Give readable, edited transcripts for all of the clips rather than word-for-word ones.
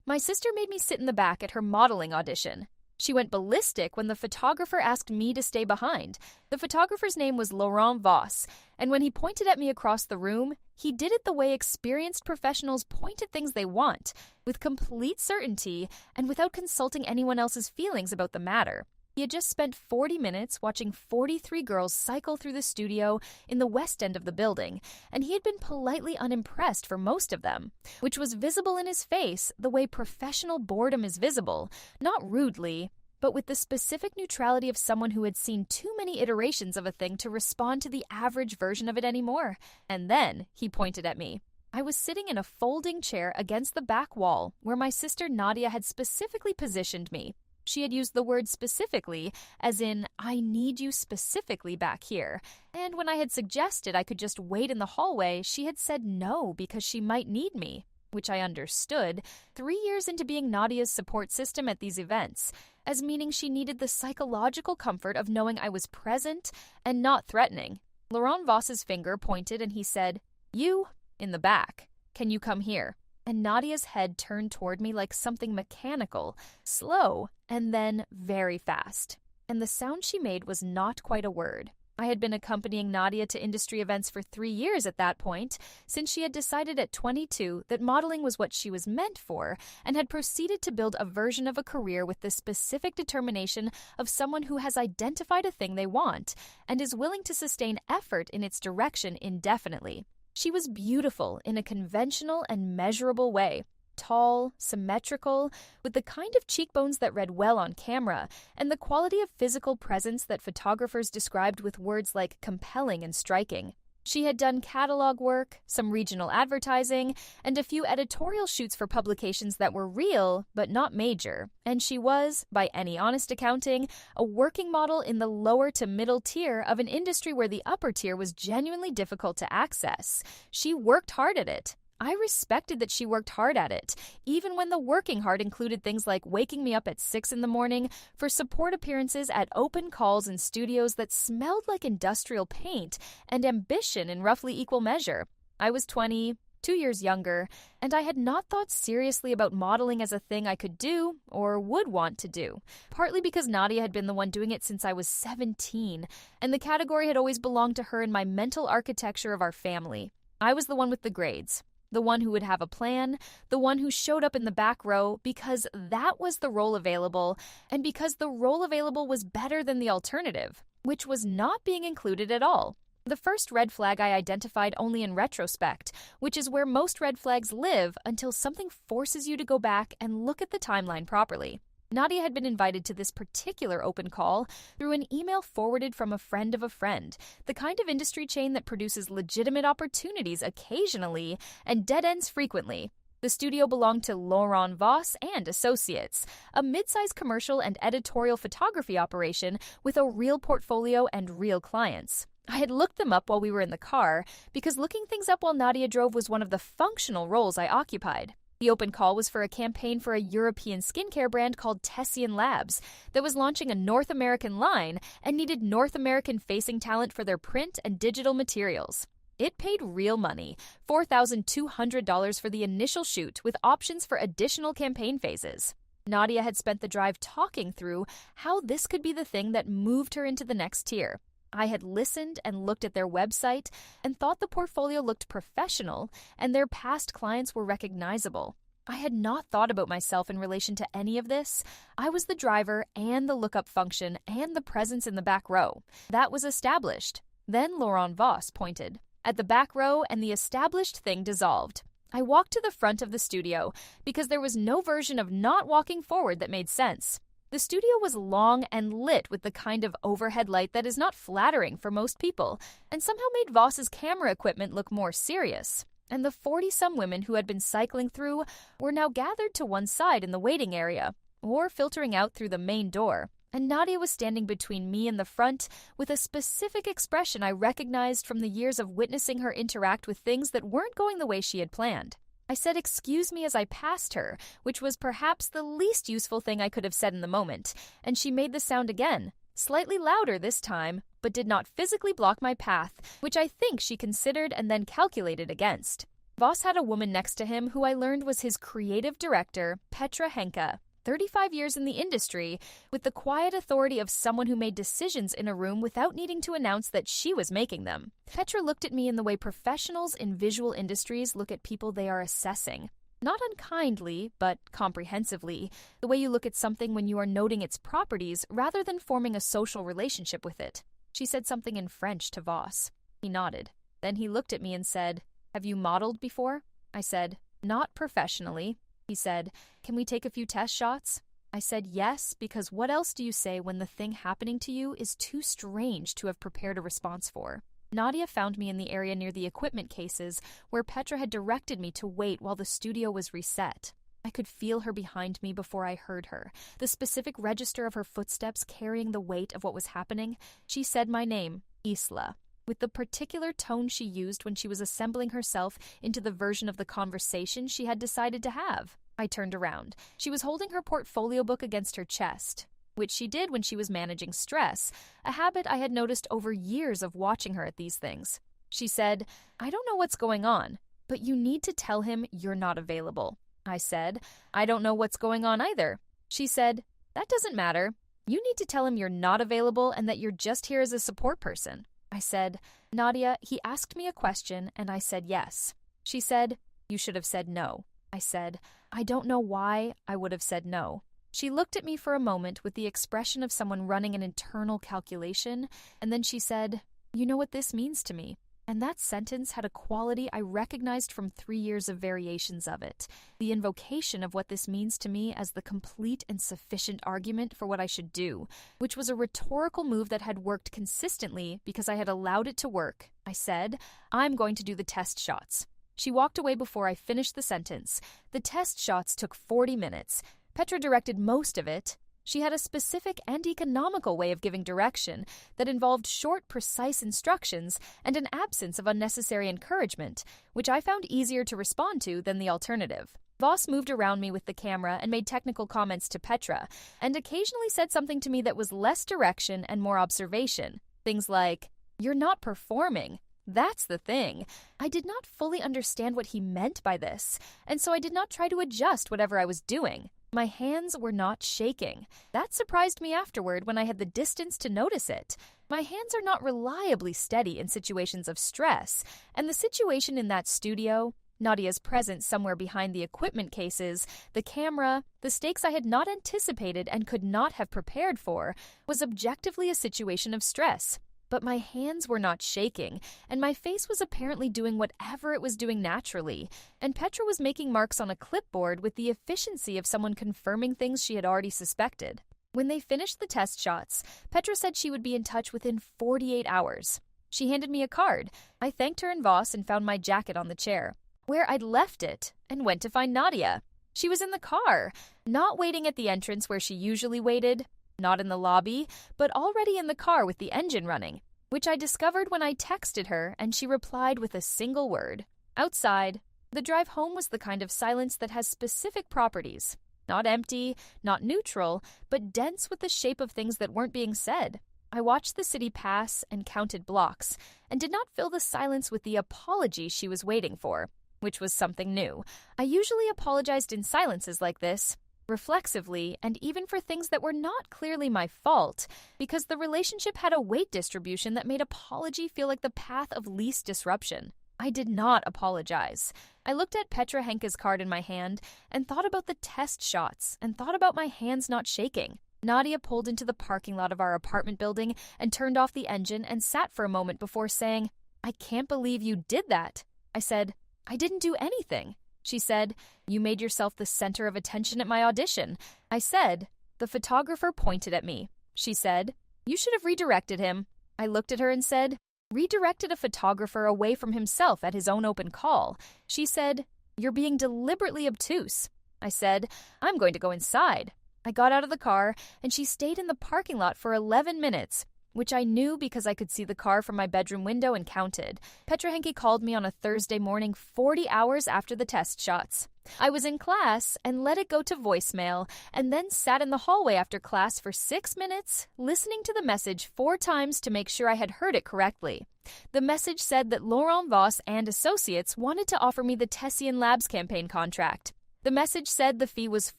My sister made me sit in the back at her modeling audition. She went ballistic when the photographer asked me to stay behind. The photographer's name was Laurent Voss, and when he pointed at me across the room, he did it the way experienced professionals point at things they want, with complete certainty and without consulting anyone else's feelings about the matter. He had just spent 40 minutes watching 43 girls cycle through the studio in the west end of the building, and he had been politely unimpressed for most of them, which was visible in his face the way professional boredom is visible, not rudely, but with the specific neutrality of someone who had seen too many iterations of a thing to respond to the average version of it anymore. And then he pointed at me. I was sitting in a folding chair against the back wall where my sister Nadia had specifically positioned me. She had used the word specifically, as in, I need you specifically back here. And when I had suggested I could just wait in the hallway, she had said no because she might need me, which I understood 3 years into being Nadia's support system at these events, as meaning she needed the psychological comfort of knowing I was present and not threatening. Laurent Voss's finger pointed and he said, "You, in the back, can you come here?" And Nadia's head turned toward me like something mechanical, slow, and then very fast. And the sound she made was not quite a word. I had been accompanying Nadia to industry events for 3 years at that point, since she had decided at 22 that modeling was what she was meant for, and had proceeded to build a version of a career with the specific determination of someone who has identified a thing they want, and is willing to sustain effort in its direction indefinitely. She was beautiful in a conventional and measurable way, tall, symmetrical, with the kind of cheekbones that read well on camera, and the quality of physical presence that photographers described with words like compelling and striking. She had done catalog work, some regional advertising, and a few editorial shoots for publications that were real, but not major. And she was, by any honest accounting, a working model in the lower to middle tier of an industry where the upper tier was genuinely difficult to access. She worked hard at it. I respected that she worked hard at it, even when the working hard included things like waking me up at 6 a.m. for support appearances at open calls in studios that smelled like industrial paint, and ambition in roughly equal measure. I was 20, 2 years younger, and I had not thought seriously about modeling as a thing I could do or would want to do, partly because Nadia had been the one doing it since I was 17, and the category had always belonged to her in my mental architecture of our family. I was the one with the grades. The one who would have a plan, the one who showed up in the back row because that was the role available, and because the role available was better than the alternative, which was not being included at all. The first red flag I identified only in retrospect, which is where most red flags live until something forces you to go back and look at the timeline properly. Nadia had been invited to this particular open call through an email forwarded from a friend of a friend, the kind of industry chain that produces legitimate opportunities occasionally and dead ends frequently. The studio belonged to Laurent Voss and Associates, a mid-sized commercial and editorial photography operation with a real portfolio and real clients. I had looked them up while we were in the car because looking things up while Nadia drove was one of the functional roles I occupied. The open call was for a campaign for a European skincare brand called Tessian Labs that was launching a North American line and needed North American-facing talent for their print and digital materials. It paid real money, $4,200 for the initial shoot with options for additional campaign phases. Nadia had spent the drive talking through how this could be the thing that moved her into the next tier. I had listened and looked at their website and thought the portfolio looked professional and their past clients were recognizable. I had not thought about myself in relation to any of this. I was the driver and the lookup function and the presence in the back row. That was established. Then Laurent Voss pointed at the back row and the established thing dissolved. I walked to the front of the studio because there was no version of not walking forward that made sense. The studio was long and lit with the kind of overhead light that is not flattering for most people, and somehow made Voss's camera equipment look more serious. And the 40-some women who had been cycling through were now gathered to one side in the waiting area, or filtering out through the main door. And Nadia was standing between me and the front with a specific expression I recognized from the years of witnessing her interact with things that weren't going the way she had planned. I said excuse me as I passed her, which was perhaps the least useful thing I could have said in the moment, and she made the sound again, slightly louder this time, but did not physically block my path, which I think she considered and then calculated against. Voss had a woman next to him who I learned was his creative director, Petra Henke, 35 years in the industry, with the quiet authority of someone who made decisions in a room without needing to announce that she was making them. Petra looked at me in the way professionals in visual industries look at people they are assessing. Not unkindly, but comprehensively, the way you look at something when you are noting its properties rather than forming a social relationship with it. She said something in French to Voss. He nodded. Then he looked at me and said, "Have you modeled before?" I said, "Not professionally." He said, "Can we take a few test shots?" I said yes, because what else do you say when the thing happening to you is too strange to have prepared a response for? Nadia found me in the area near the equipment cases where Petra had directed me to wait while the studio was reset. I could feel her behind me before I heard her, the specific register of her footsteps carrying the weight of what was happening. She said my name, Isla, with the particular tone she used when she was assembling herself into the version of the conversation she had decided to have. I turned around. She was holding her portfolio book against her chest, which she did when she was managing stress, a habit I had noticed over years of watching her at these things. She said, "I don't know what's going on, but you need to tell him you're not available." I said, "I don't know what's going on either." She said, "That doesn't matter. You need to tell him you're not available and that you're just here as a support person." I said, "Nadia, he asked me a question and I said yes." She said, "You should have said no." I said, "I don't know why I would have said no." She looked at me for a moment with the expression of someone running an internal calculation, and then she said, "You know what this means to me." And that sentence had a quality I recognized from 3 years of variations of it, the invocation of what this means to me as the complete and sufficient argument for what I should do, which was a rhetorical move that had worked consistently because I had allowed it to work. I said, "I'm going to do the test shots." She walked away before I finished the sentence. The test shots took 40 minutes. Petra directed most of it. She had a specific and economical way of giving direction that involved short, precise instructions and an absence of unnecessary encouragement, which I found easier to respond to than the alternative. Voss moved around me with the camera and made technical comments to Petra, and occasionally said something to me that was less direction and more observation. Things like, "You're not performing. That's the thing." I did not fully understand what he meant by this, and so I did not try to adjust whatever I was doing. My hands were not shaking. That surprised me afterward when I had the distance to notice it. My hands are not reliably steady in situations of stress, and the situation in that studio, Nadia's presence somewhere behind the equipment cases, the camera, the stakes I had not anticipated and could not have prepared for, was objectively a situation of stress. But my hands were not shaking, and my face was apparently doing whatever it was doing naturally, and Petra was making marks on a clipboard with the efficiency of someone confirming things she had already suspected. When they finished the test shots, Petra said she would be in touch within 48 hours. She handed me a card. I thanked her and Voss and found my jacket on the chair, where I'd left it, and went to find Nadia. She was in the car, not waiting at the entrance where she usually waited, not in the lobby, but already in the car with the engine running, which I discovered when I texted her and she replied with a single word, "Outside." The drive home was the kind of silence that has specific properties. Not empty, not neutral, but dense with the shape of things that weren't being said. I watched the city pass and counted blocks, and did not fill the silence with the apology she was waiting for, which was something new. I usually apologized in silences like this, reflexively, and even for things that were not clearly my fault, because the relationship had a weight distribution that made apology feel like the path of least disruption. I did not apologize. I looked at Petra Henke's card in my hand and thought about the test shots and thought about my hands not shaking. Nadia pulled into the parking lot of our apartment building and turned off the engine and sat for a moment before saying, "I can't believe you did that." I said, "I didn't do anything." She said, "You made yourself the center of attention at my audition." I said, "The photographer pointed at me." She said, "You should have redirected him." I looked at her and said, "Redirected a photographer away from himself at his own open call." She said, "You're being deliberately obtuse." I said, "I'm going to go inside." I got out of the car, and she stayed in the parking lot for 11 minutes. which I knew because I could see the car from my bedroom window and counted. Petra Henke called me on a Thursday morning 40 hours after the test shots. I was in class and let it go to voicemail, and then sat in the hallway after class for 6 minutes, listening to the message 4 times to make sure I had heard it correctly. The message said that Laurent Voss and Associates wanted to offer me the Tessian Labs campaign contract. The message said the fee was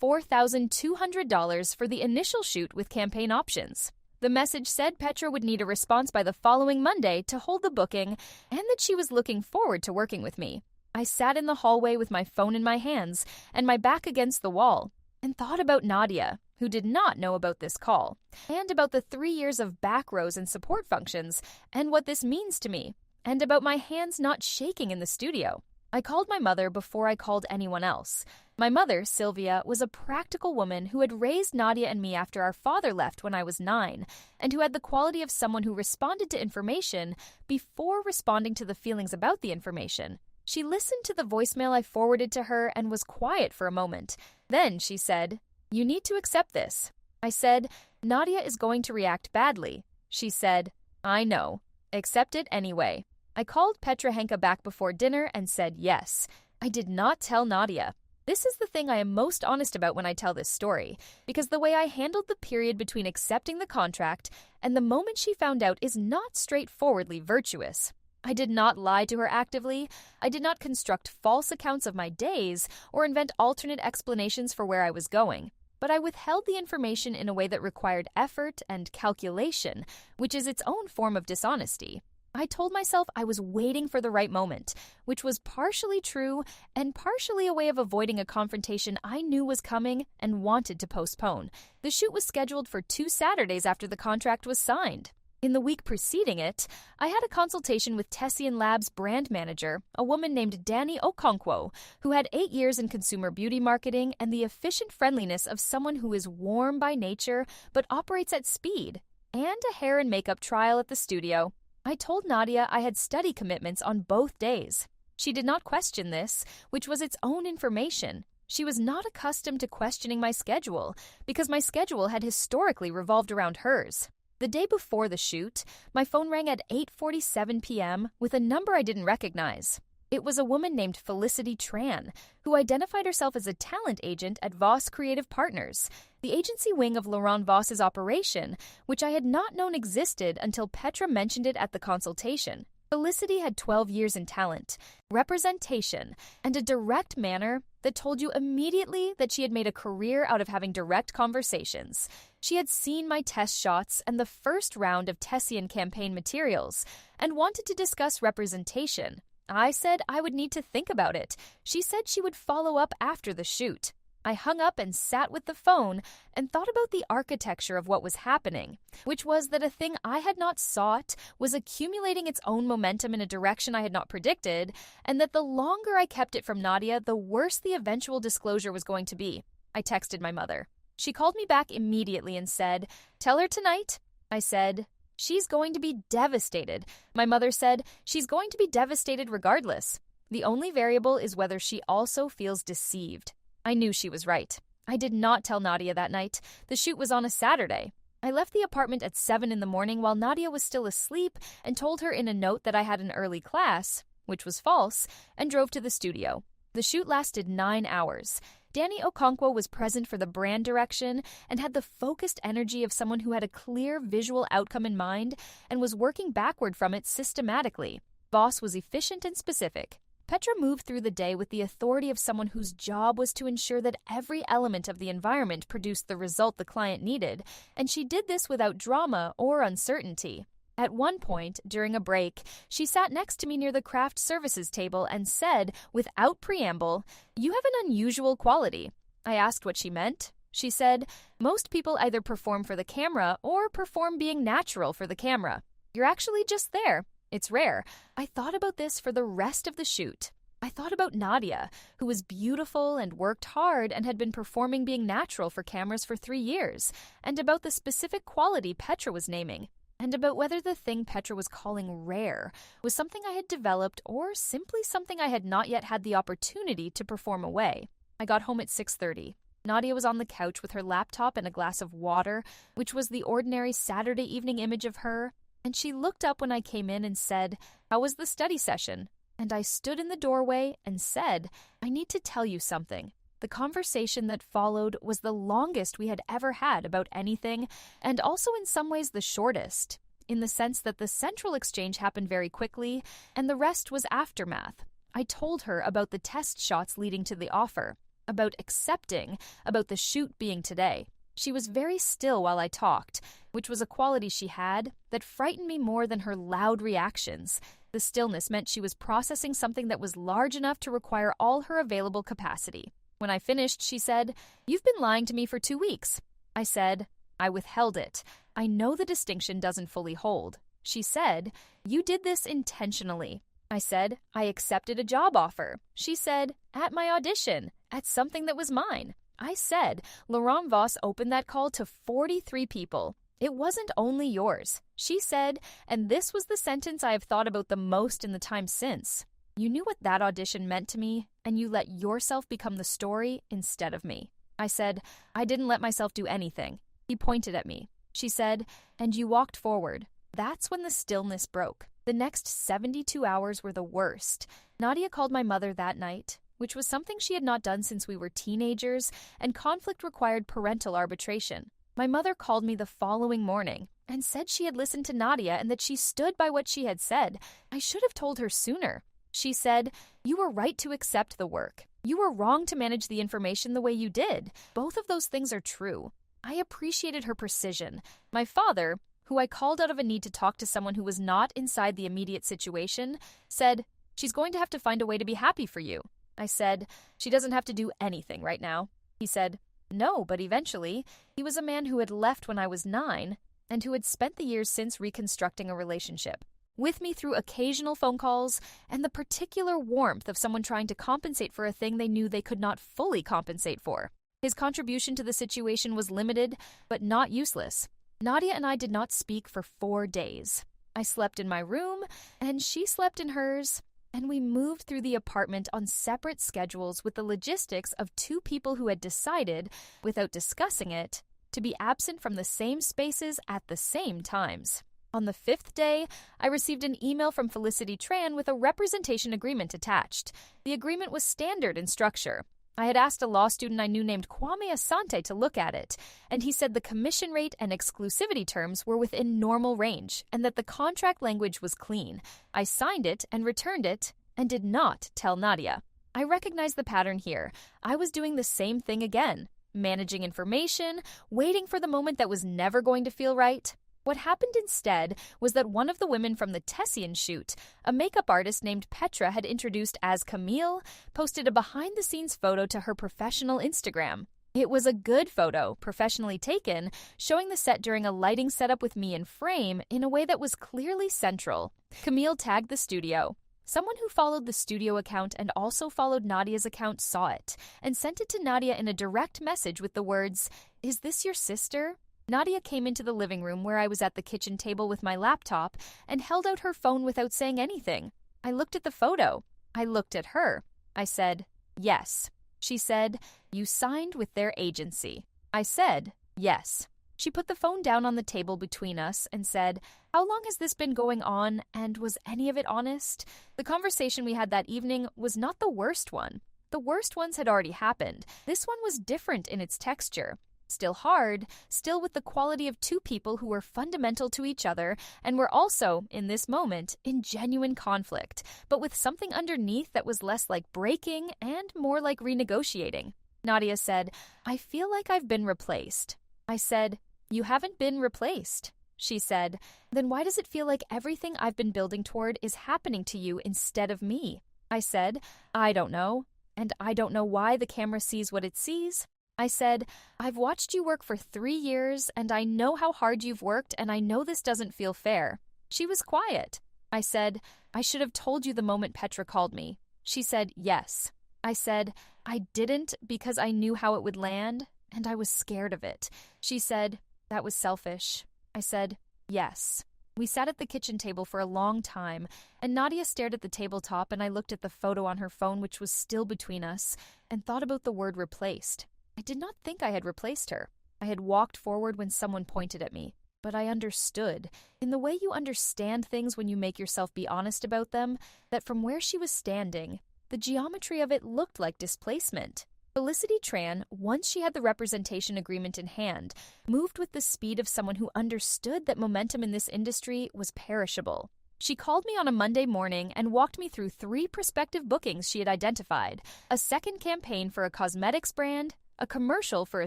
$4,200 for the initial shoot with campaign options. The message said Petra would need a response by the following Monday to hold the booking, and that she was looking forward to working with me. I sat in the hallway with my phone in my hands and my back against the wall, and thought about Nadia, who did not know about this call, and about the 3 years of back rows and support functions, and what this means to me, and about my hands not shaking in the studio. I called my mother before I called anyone else. My mother, Sylvia, was a practical woman who had raised Nadia and me after our father left when I was 9, and who had the quality of someone who responded to information before responding to the feelings about the information. She listened to the voicemail I forwarded to her and was quiet for a moment. Then she said, "You need to accept this." I said, "Nadia is going to react badly." She said, "I know. Accept it anyway." I called Petra Henke back before dinner and said yes. I did not tell Nadia. This is the thing I am most honest about when I tell this story, because the way I handled the period between accepting the contract and the moment she found out is not straightforwardly virtuous. I did not lie to her actively. I did not construct false accounts of my days or invent alternate explanations for where I was going. But I withheld the information in a way that required effort and calculation, which is its own form of dishonesty. I told myself I was waiting for the right moment, which was partially true and partially a way of avoiding a confrontation I knew was coming and wanted to postpone. The shoot was scheduled for 2 Saturdays after the contract was signed. In the week preceding it, I had a consultation with Tessian Labs brand manager, a woman named Danny Okonkwo, who had 8 years in consumer beauty marketing and the efficient friendliness of someone who is warm by nature but operates at speed, and a hair and makeup trial at the studio. I told Nadia I had study commitments on both days. She did not question this, which was its own information. She was not accustomed to questioning my schedule, because my schedule had historically revolved around hers. The day before the shoot, my phone rang at 8:47 p.m. with a number I didn't recognize. It was a woman named Felicity Tran, who identified herself as a talent agent at Voss Creative Partners, the agency wing of Laurent Voss's operation, which I had not known existed until Petra mentioned it at the consultation. Felicity had 12 years in talent, representation, and a direct manner that told you immediately that she had made a career out of having direct conversations. She had seen my test shots and the first round of Tessian campaign materials and wanted to discuss representation. I said I would need to think about it. She said she would follow up after the shoot. I hung up and sat with the phone and thought about the architecture of what was happening, which was that a thing I had not sought was accumulating its own momentum in a direction I had not predicted, and that the longer I kept it from Nadia, the worse the eventual disclosure was going to be. I texted my mother. She called me back immediately and said, "Tell her tonight." I said, "She's going to be devastated." My mother said, "She's going to be devastated regardless. The only variable is whether she also feels deceived." I knew she was right. I did not tell Nadia that night. The shoot was on a Saturday. I left the apartment at 7 in the morning while Nadia was still asleep and told her in a note that I had an early class, which was false, and drove to the studio. The shoot lasted 9 hours. Danny Okonkwo was present for the brand direction and had the focused energy of someone who had a clear visual outcome in mind and was working backward from it systematically. Voss was efficient and specific. Petra moved through the day with the authority of someone whose job was to ensure that every element of the environment produced the result the client needed, and she did this without drama or uncertainty. At one point, during a break, she sat next to me near the craft services table and said, without preamble, "You have an unusual quality." I asked what she meant. She said, "Most people either perform for the camera or perform being natural for the camera. You're actually just there. It's rare." I thought about this for the rest of the shoot. I thought about Nadia, who was beautiful and worked hard and had been performing being natural for cameras for 3 years, and about the specific quality Petra was naming, and about whether the thing Petra was calling rare was something I had developed or simply something I had not yet had the opportunity to perform away. I got home at 6:30. Nadia was on the couch with her laptop and a glass of water, which was the ordinary Saturday evening image of her, and she looked up when I came in and said, "How was the study session?" And I stood in the doorway and said, "I need to tell you something." The conversation that followed was the longest we had ever had about anything, and also in some ways the shortest, in the sense that the central exchange happened very quickly, and the rest was aftermath. I told her about the test shots leading to the offer, about accepting, about the shoot being today. She was very still while I talked, which was a quality she had that frightened me more than her loud reactions. The stillness meant she was processing something that was large enough to require all her available capacity. When I finished, she said, "You've been lying to me for 2 weeks." I said, "I withheld it. I know the distinction doesn't fully hold." She said, "You did this intentionally." I said, "I accepted a job offer." She said, "At my audition, at something that was mine." I said, "Laurent Voss opened that call to 43 people. It wasn't only yours." She said, and this was the sentence I have thought about the most in the time since, "You knew what that audition meant to me, and you let yourself become the story instead of me." I said, "I didn't let myself do anything." He pointed at me. She said, "And you walked forward." That's when the stillness broke. The next 72 hours were the worst. Nadia called my mother that night, which was something she had not done since we were teenagers, and conflict required parental arbitration. My mother called me the following morning and said she had listened to Nadia and that she stood by what she had said. I should have told her sooner. She said, "You were right to accept the work. You were wrong to manage the information the way you did. Both of those things are true." I appreciated her precision. My father, who I called out of a need to talk to someone who was not inside the immediate situation, said, "She's going to have to find a way to be happy for you." I said, "She doesn't have to do anything right now." He said, "No, but eventually." He was a man who had left when I was 9 and who had spent the years since reconstructing a relationship with me through occasional phone calls and the particular warmth of someone trying to compensate for a thing they knew they could not fully compensate for. His contribution to the situation was limited, but not useless. Nadia and I did not speak for 4 days. I slept in my room, and she slept in hers, and we moved through the apartment on separate schedules with the logistics of 2 people who had decided, without discussing it, to be absent from the same spaces at the same times. On the 5th day, I received an email from Felicity Tran with a representation agreement attached. The agreement was standard in structure. I had asked a law student I knew named Kwame Asante to look at it, and he said the commission rate and exclusivity terms were within normal range and that the contract language was clean. I signed it and returned it and did not tell Nadia. I recognized the pattern here. I was doing the same thing again, managing information, waiting for the moment that was never going to feel right. What happened instead was that one of the women from the Tessian shoot, a makeup artist named Petra had introduced as Camille, posted a behind-the-scenes photo to her professional Instagram. It was a good photo, professionally taken, showing the set during a lighting setup with me in frame in a way that was clearly central. Camille tagged the studio. Someone who followed the studio account and also followed Nadia's account saw it and sent it to Nadia in a direct message with the words, "Is this your sister?" Nadia came into the living room where I was at the kitchen table with my laptop and held out her phone without saying anything. I looked at the photo. I looked at her. I said, "Yes." She said, "You signed with their agency." I said, "Yes." She put the phone down on the table between us and said, "How long has this been going on, and was any of it honest?" The conversation we had that evening was not the worst one. The worst ones had already happened. This one was different in its texture. Still hard, still with the quality of 2 people who were fundamental to each other and were also, in this moment, in genuine conflict, but with something underneath that was less like breaking and more like renegotiating. Nadia said, "I feel like I've been replaced." I said, "You haven't been replaced." She said, "Then why does it feel like everything I've been building toward is happening to you instead of me?" I said, "I don't know, and I don't know why the camera sees what it sees." I said, "I've watched you work for 3 years, and I know how hard you've worked, and I know this doesn't feel fair." She was quiet. I said, "I should have told you the moment Petra called me." She said, "Yes." I said, "I didn't because I knew how it would land, and I was scared of it." She said, "That was selfish." I said, "Yes." We sat at the kitchen table for a long time, and Nadia stared at the tabletop, and I looked at the photo on her phone, which was still between us, and thought about the word replaced. I did not think I had replaced her. I had walked forward when someone pointed at me, but I understood, in the way you understand things when you make yourself be honest about them, that from where she was standing, the geometry of it looked like displacement. Felicity Tran, once she had the representation agreement in hand, moved with the speed of someone who understood that momentum in this industry was perishable. She called me on a Monday morning and walked me through 3 prospective bookings she had identified: a second campaign for a cosmetics brand, a commercial for a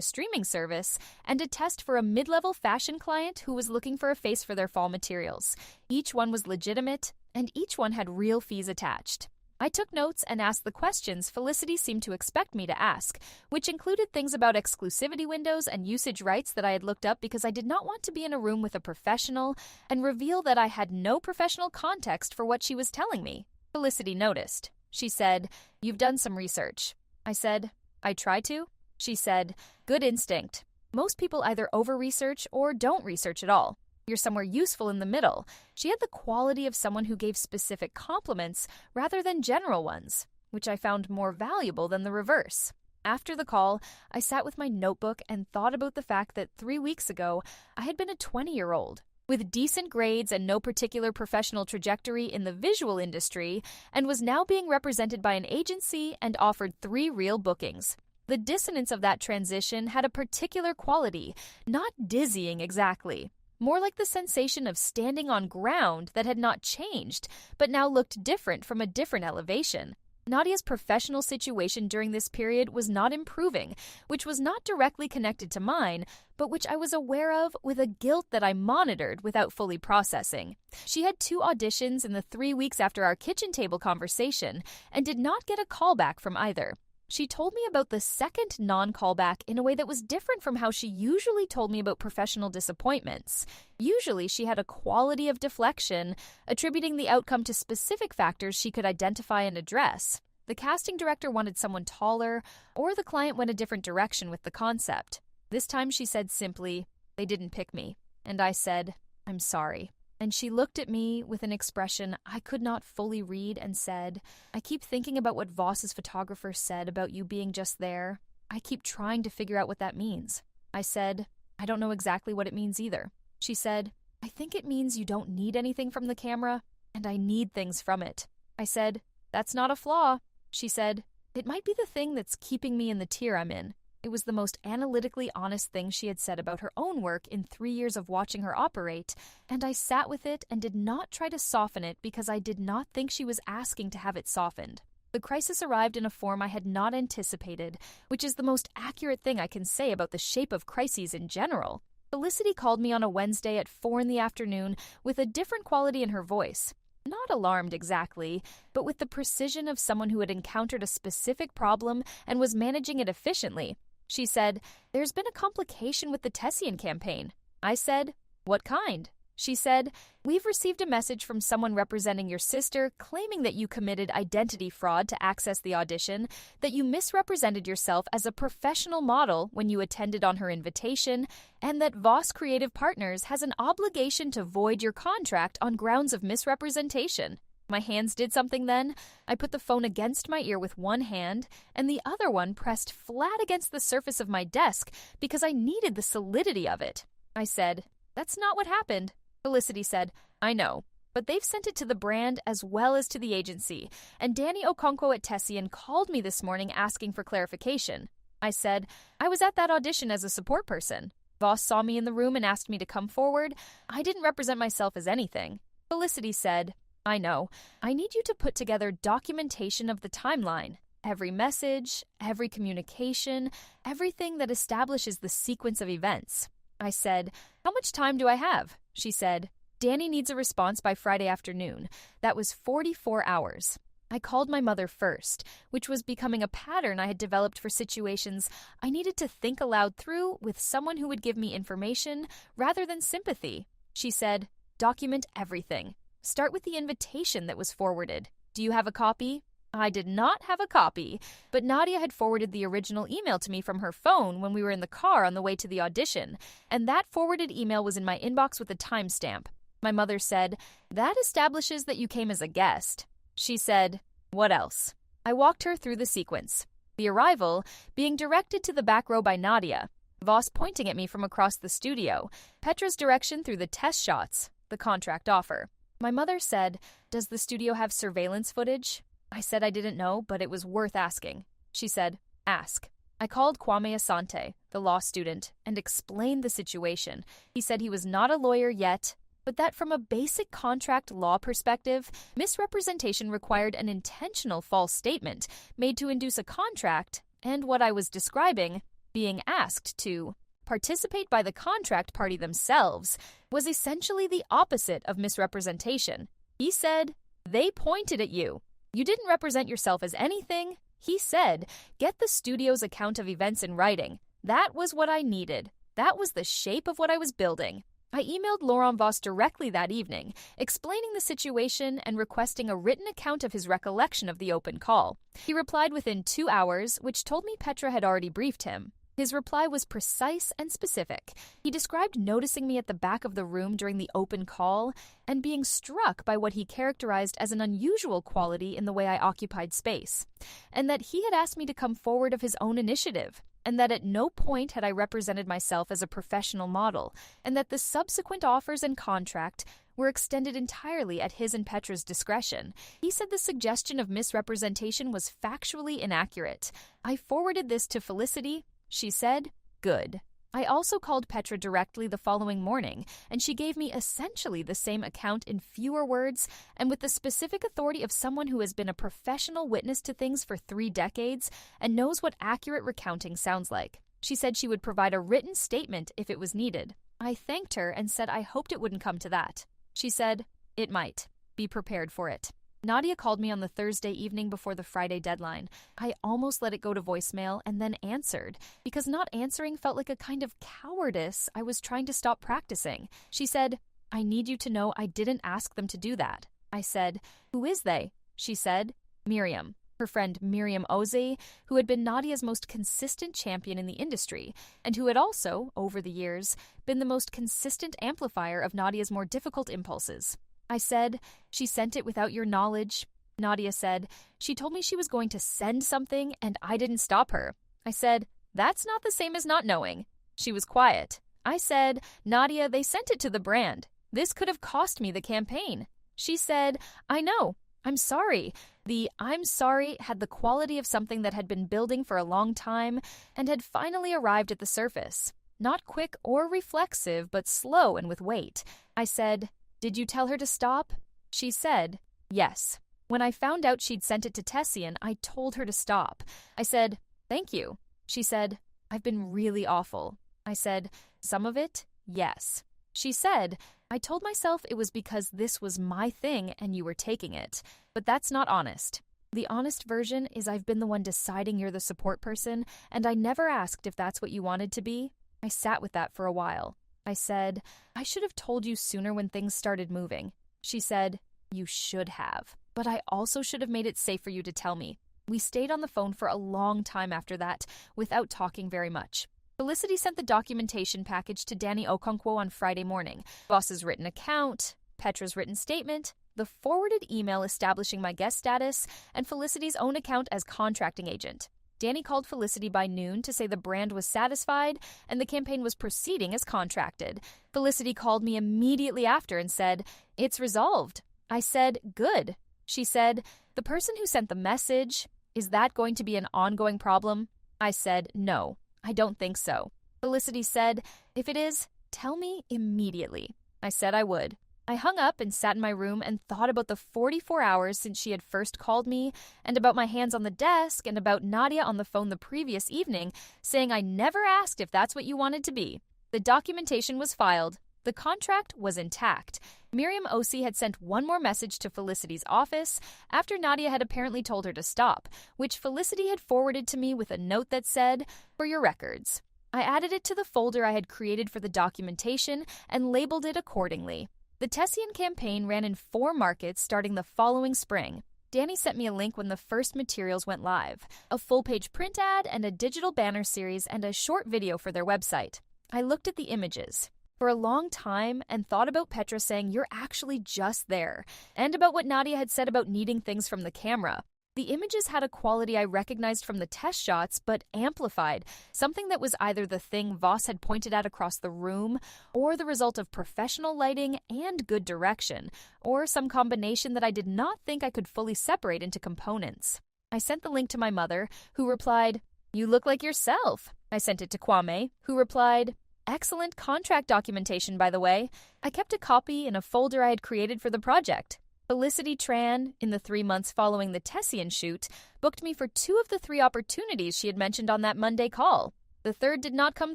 streaming service, and a test for a mid-level fashion client who was looking for a face for their fall materials. Each one was legitimate, and each one had real fees attached. I took notes and asked the questions Felicity seemed to expect me to ask, which included things about exclusivity windows and usage rights that I had looked up because I did not want to be in a room with a professional and reveal that I had no professional context for what she was telling me. Felicity noticed. She said, "You've done some research." I said, "I try to." She said, "Good instinct. Most people either over-research or don't research at all. You're somewhere useful in the middle." She had the quality of someone who gave specific compliments rather than general ones, which I found more valuable than the reverse. After the call, I sat with my notebook and thought about the fact that 3 weeks ago, I had been a 20-year-old with decent grades and no particular professional trajectory in the visual industry, and was now being represented by an agency and offered 3 real bookings. The dissonance of that transition had a particular quality, not dizzying exactly. More like the sensation of standing on ground that had not changed, but now looked different from a different elevation. Nadia's professional situation during this period was not improving, which was not directly connected to mine, but which I was aware of with a guilt that I monitored without fully processing. She had 2 auditions in the 3 weeks after our kitchen table conversation, and did not get a callback from either. She told me about the second non-callback in a way that was different from how she usually told me about professional disappointments. Usually, she had a quality of deflection, attributing the outcome to specific factors she could identify and address. The casting director wanted someone taller, or the client went a different direction with the concept. This time she said simply, "They didn't pick me." And I said, "I'm sorry." And she looked at me with an expression I could not fully read and said, "I keep thinking about what Voss's photographer said about you being just there. I keep trying to figure out what that means." I said, "I don't know exactly what it means either." She said, "I think it means you don't need anything from the camera, and I need things from it." I said, "That's not a flaw." She said, "It might be the thing that's keeping me in the tier I'm in." It was the most analytically honest thing she had said about her own work in 3 years of watching her operate, and I sat with it and did not try to soften it because I did not think she was asking to have it softened. The crisis arrived in a form I had not anticipated, which is the most accurate thing I can say about the shape of crises in general. Felicity called me on a Wednesday at 4 in the afternoon with a different quality in her voice. Not alarmed exactly, but with the precision of someone who had encountered a specific problem and was managing it efficiently. She said, "There's been a complication with the Tessian campaign." I said, "What kind?" She said, "We've received a message from someone representing your sister claiming that you committed identity fraud to access the audition, that you misrepresented yourself as a professional model when you attended on her invitation, and that Voss Creative Partners has an obligation to void your contract on grounds of misrepresentation." My hands did something then. I put the phone against my ear with one hand, and the other one pressed flat against the surface of my desk because I needed the solidity of it. I said, "That's not what happened." Felicity said, "I know, but they've sent it to the brand as well as to the agency, and Danny Okonkwo at Tessian called me this morning asking for clarification." I said, "I was at that audition as a support person. Voss saw me in the room and asked me to come forward. I didn't represent myself as anything." Felicity said, "I know. I need you to put together documentation of the timeline. Every message, every communication, everything that establishes the sequence of events." I said, "How much time do I have?" She said, "Danny needs a response by Friday afternoon." That was 44 hours. I called my mother first, which was becoming a pattern I had developed for situations I needed to think aloud through with someone who would give me information rather than sympathy. She said, "Document everything. Start with the invitation that was forwarded. Do you have a copy?" I did not have a copy, but Nadia had forwarded the original email to me from her phone when we were in the car on the way to the audition, and that forwarded email was in my inbox with a timestamp. My mother said, "That establishes that you came as a guest." She said, "What else?" I walked her through the sequence. The arrival being directed to the back row by Nadia, Voss pointing at me from across the studio, Petra's direction through the test shots, the contract offer. My mother said, "Does the studio have surveillance footage?" I said I didn't know, but it was worth asking. She said, "Ask." I called Kwame Asante, the law student, and explained the situation. He said he was not a lawyer yet, but that from a basic contract law perspective, misrepresentation required an intentional false statement made to induce a contract, and what I was describing, being asked to participate by the contract party themselves, was essentially the opposite of misrepresentation. He said, "They pointed at you. You didn't represent yourself as anything." He said, "Get the studio's account of events in writing." That was what I needed. That was the shape of what I was building. I emailed Laurent Voss directly that evening, explaining the situation and requesting a written account of his recollection of the open call. He replied within 2 hours, which told me Petra had already briefed him. His reply was precise and specific. He described noticing me at the back of the room during the open call and being struck by what he characterized as an unusual quality in the way I occupied space, and that he had asked me to come forward of his own initiative, and that at no point had I represented myself as a professional model, and that the subsequent offers and contract were extended entirely at his and Petra's discretion. He said the suggestion of misrepresentation was factually inaccurate. I forwarded this to Felicity. She said, "Good." I also called Petra directly the following morning, and she gave me essentially the same account in fewer words and with the specific authority of someone who has been a professional witness to things for 3 decades and knows what accurate recounting sounds like. She said she would provide a written statement if it was needed. I thanked her and said I hoped it wouldn't come to that. She said, "It might. Be prepared for it." Nadia called me on the Thursday evening before the Friday deadline. I almost let it go to voicemail and then answered, because not answering felt like a kind of cowardice I was trying to stop practicing. She said, "I need you to know I didn't ask them to do that." I said, "Who is they?" She said, "Miriam." Her friend Miriam Oze, who had been Nadia's most consistent champion in the industry, and who had also, over the years, been the most consistent amplifier of Nadia's more difficult impulses. I said, "She sent it without your knowledge." Nadia said, "She told me she was going to send something and I didn't stop her." I said, "That's not the same as not knowing." She was quiet. I said, "Nadia, they sent it to the brand. This could have cost me the campaign." She said, "I know. I'm sorry." The "I'm sorry" had the quality of something that had been building for a long time and had finally arrived at the surface. Not quick or reflexive, but slow and with weight. I said, "Did you tell her to stop?" She said, "Yes." When I found out she'd sent it to Tessian, I told her to stop. I said, "Thank you." She said, "I've been really awful." I said, "Some of it, yes." She said, "I told myself it was because this was my thing and you were taking it. But that's not honest. The honest version is I've been the one deciding you're the support person, and I never asked if that's what you wanted to be." I sat with that for a while. I said, "I should have told you sooner when things started moving." She said, "You should have. But I also should have made it safe for you to tell me." We stayed on the phone for a long time after that, without talking very much. Felicity sent the documentation package to Danny Okonkwo on Friday morning. Voss's written account, Petra's written statement, the forwarded email establishing my guest status, and Felicity's own account as contracting agent. Danny called Felicity by noon to say the brand was satisfied and the campaign was proceeding as contracted. Felicity called me immediately after and said, "It's resolved." I said, "Good." She said, "The person who sent the message, is that going to be an ongoing problem?" I said, "No, I don't think so." Felicity said, "If it is, tell me immediately." I said I would. I hung up and sat in my room and thought about the 44 hours since she had first called me, and about my hands on the desk, and about Nadia on the phone the previous evening, saying I never asked if that's what you wanted to be. The documentation was filed. The contract was intact. Miriam Osi had sent one more message to Felicity's office after Nadia had apparently told her to stop, which Felicity had forwarded to me with a note that said, "For your records." I added it to the folder I had created for the documentation and labeled it accordingly. The Tessian campaign ran in 4 markets starting the following spring. Danny sent me a link when the first materials went live, a full-page print ad and a digital banner series and a short video for their website. I looked at the images for a long time and thought about Petra saying, "You're actually just there," and about what Nadia had said about needing things from the camera. The images had a quality I recognized from the test shots, but amplified, something that was either the thing Voss had pointed at across the room, or the result of professional lighting and good direction, or some combination that I did not think I could fully separate into components. I sent the link to my mother, who replied, "You look like yourself." I sent it to Kwame, who replied, "Excellent contract documentation, by the way." I kept a copy in a folder I had created for the project. Felicity Tran, in the 3 months following the Tessian shoot, booked me for 2 of the 3 opportunities she had mentioned on that Monday call. The third did not come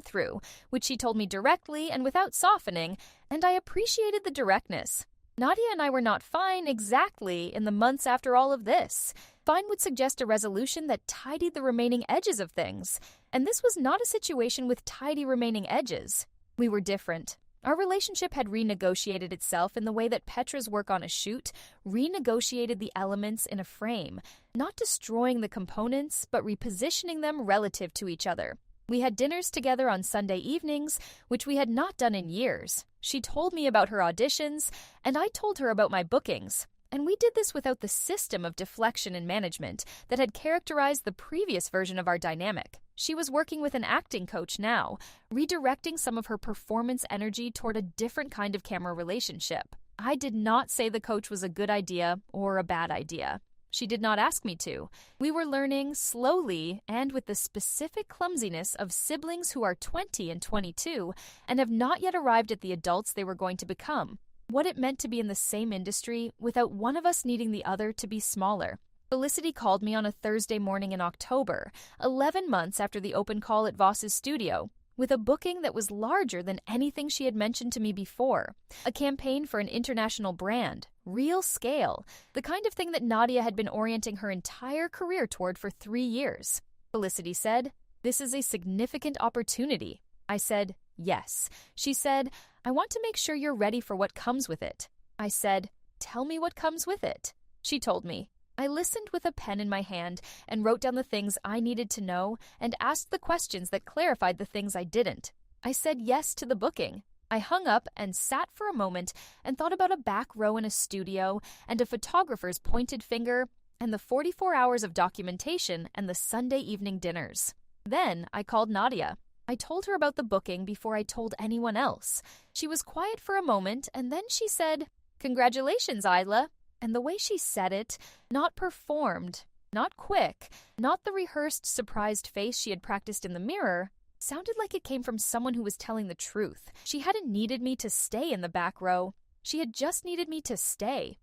through, which she told me directly and without softening, and I appreciated the directness. Nadia and I were not fine exactly in the months after all of this. Fine would suggest a resolution that tidied the remaining edges of things, and this was not a situation with tidy remaining edges. We were different. Our relationship had renegotiated itself in the way that Petra's work on a shoot renegotiated the elements in a frame, not destroying the components, but repositioning them relative to each other. We had dinners together on Sunday evenings, which we had not done in years. She told me about her auditions, and I told her about my bookings. And we did this without the system of deflection and management that had characterized the previous version of our dynamic. She was working with an acting coach now, redirecting some of her performance energy toward a different kind of camera relationship. I did not say the coach was a good idea or a bad idea. She did not ask me to. We were learning slowly and with the specific clumsiness of siblings who are 20 and 22 and have not yet arrived at the adults they were going to become. What it meant to be in the same industry without one of us needing the other to be smaller. Felicity called me on a Thursday morning in October, 11 months after the open call at Voss's studio, with a booking that was larger than anything she had mentioned to me before. A campaign for an international brand, real scale, the kind of thing that Nadia had been orienting her entire career toward for 3 years. Felicity said, "This is a significant opportunity." I said, "Yes." She said, "I want to make sure you're ready for what comes with it." I said, "Tell me what comes with it." She told me. I listened with a pen in my hand and wrote down the things I needed to know and asked the questions that clarified the things I didn't. I said yes to the booking. I hung up and sat for a moment and thought about a back row in a studio and a photographer's pointed finger and the 44 hours of documentation and the Sunday evening dinners. Then I called Nadia. I told her about the booking before I told anyone else. She was quiet for a moment, and then she said, "Congratulations, Isla." And the way she said it, not performed, not quick, not the rehearsed, surprised face she had practiced in the mirror, sounded like it came from someone who was telling the truth. She hadn't needed me to stay in the back row. She had just needed me to stay.